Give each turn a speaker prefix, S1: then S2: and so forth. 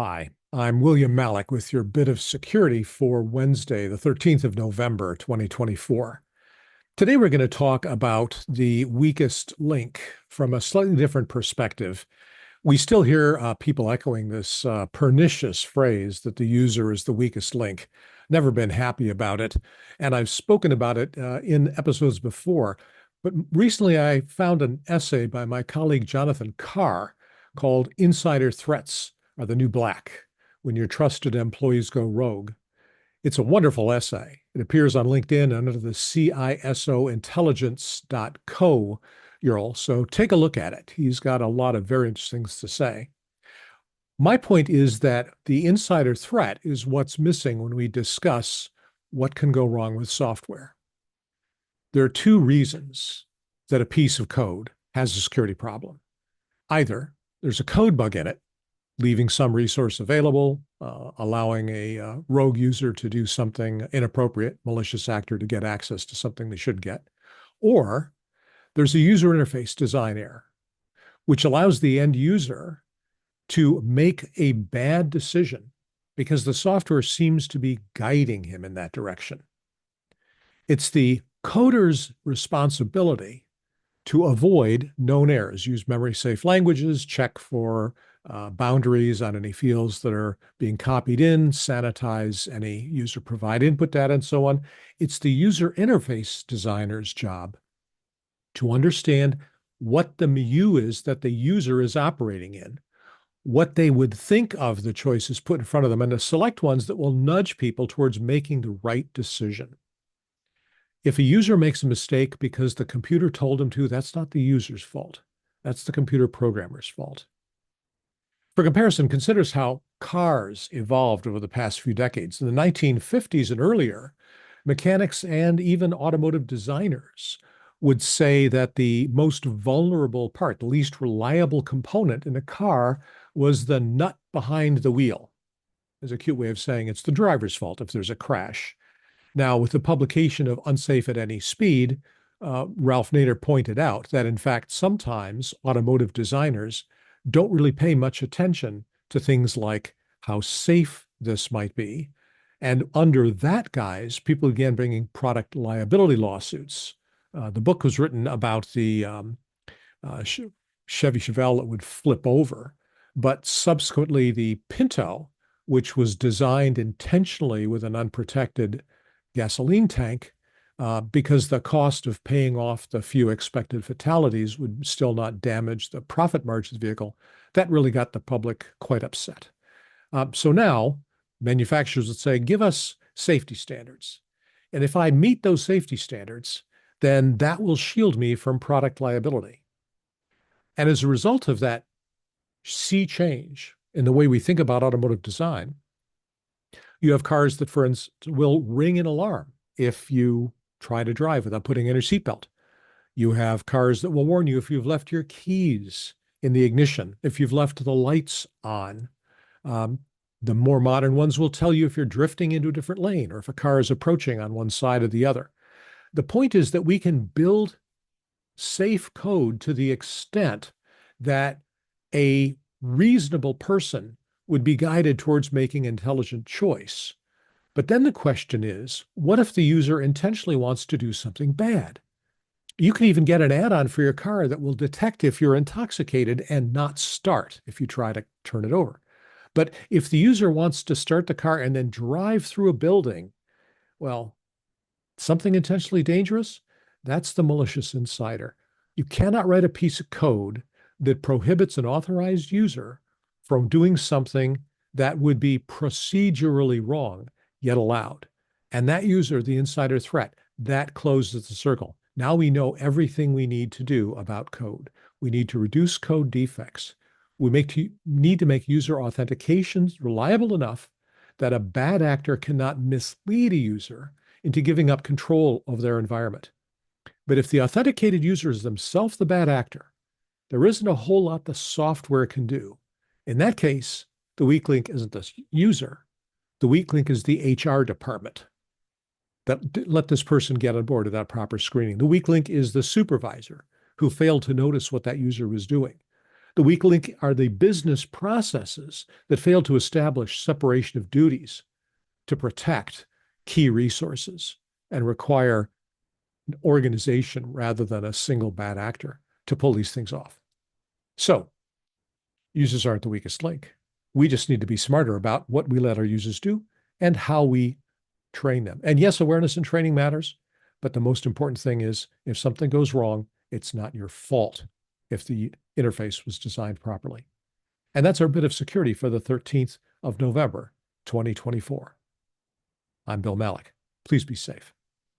S1: Hi, I'm William Malik with your bit of security for Wednesday, the 13th of November, 2024. Today, we're going to talk about the weakest link from a slightly different perspective. We still hear people echoing this pernicious phrase that the user is the weakest link. Never been happy about it. And I've spoken about it in episodes before. But recently, I found an essay by my colleague Jonathan Carr called Insider Threats Are the New Black When Your Trusted Employees Go Rogue. It's a wonderful essay. It appears on LinkedIn under the CISOintelligence.co URL. So take a look at it. He's got a lot of very interesting things to say. My point is that the insider threat is what's missing when we discuss what can go wrong with software. There are two reasons that a piece of code has a security problem. Either there's a code bug in it, leaving some resource available, allowing a rogue user to do something inappropriate, malicious actor to get access to something they should get, or there's a user interface design error, which allows the end user to make a bad decision because the software seems to be guiding him in that direction. It's the coder's responsibility to avoid known errors, use memory-safe languages, check for boundaries on any fields that are being copied in, sanitize any user-provided input data, and so on. It's the user interface designer's job to understand what the milieu is that the user is operating in, what they would think of the choices put in front of them, and to select ones that will nudge people towards making the right decision. If a user makes a mistake because the computer told him to, that's not the user's fault. That's the computer programmer's fault. For comparison, consider how cars evolved over the past few decades. In the 1950s and earlier, mechanics and even automotive designers would say that the most vulnerable part, the least reliable component in a car was the nut behind the wheel. There's a cute way of saying it's the driver's fault if there's a crash. Now, with the publication of Unsafe at Any Speed, Ralph Nader pointed out that, in fact, sometimes automotive designers don't really pay much attention to things like how safe this might be. And under that guise, people began bringing product liability lawsuits. The book was written about the Chevy Chevelle that would flip over, but subsequently the Pinto, which was designed intentionally with an unprotected gasoline tank, because the cost of paying off the few expected fatalities would still not damage the profit margin of the vehicle. That really got the public quite upset. So now manufacturers would say, give us safety standards. And if I meet those safety standards, then that will shield me from product liability. And as a result of that sea change in the way we think about automotive design, you have cars that, for instance, will ring an alarm if you try to drive without putting in your seatbelt. You have cars that will warn you if you've left your keys in the ignition, if you've left the lights on. The more modern ones will tell you if you're drifting into a different lane or if a car is approaching on one side or the other. The point is that we can build safe code to the extent that a reasonable person would be guided towards making intelligent choice. But then the question is, what if the user intentionally wants to do something bad? You can even get an add-on for your car that will detect if you're intoxicated and not start if you try to turn it over. But if the user wants to start the car and then drive through a building, well, something intentionally dangerous, that's the malicious insider. You cannot write a piece of code that prohibits an authorized user from doing something that would be procedurally wrong, yet allowed. And that user, the insider threat, that closes the circle. Now we know everything we need to do about code. We need to reduce code defects. We need to make user authentications reliable enough that a bad actor cannot mislead a user into giving up control of their environment. But if the authenticated user is themselves the bad actor, there isn't a whole lot the software can do. In that case, the weak link isn't the user. The weak link is the HR department that let this person get on board without proper screening. The weak link is the supervisor who failed to notice what that user was doing. The weak link are the business processes that fail to establish separation of duties to protect key resources and require an organization rather than a single bad actor to pull these things off. So users aren't the weakest link. We just need to be smarter about what we let our users do and how we train them. And yes, awareness and training matters, but the most important thing is if something goes wrong, it's not your fault if the interface was designed properly. And that's our bit of security for the 13th of November, 2024. I'm Bill Malik. Please be safe.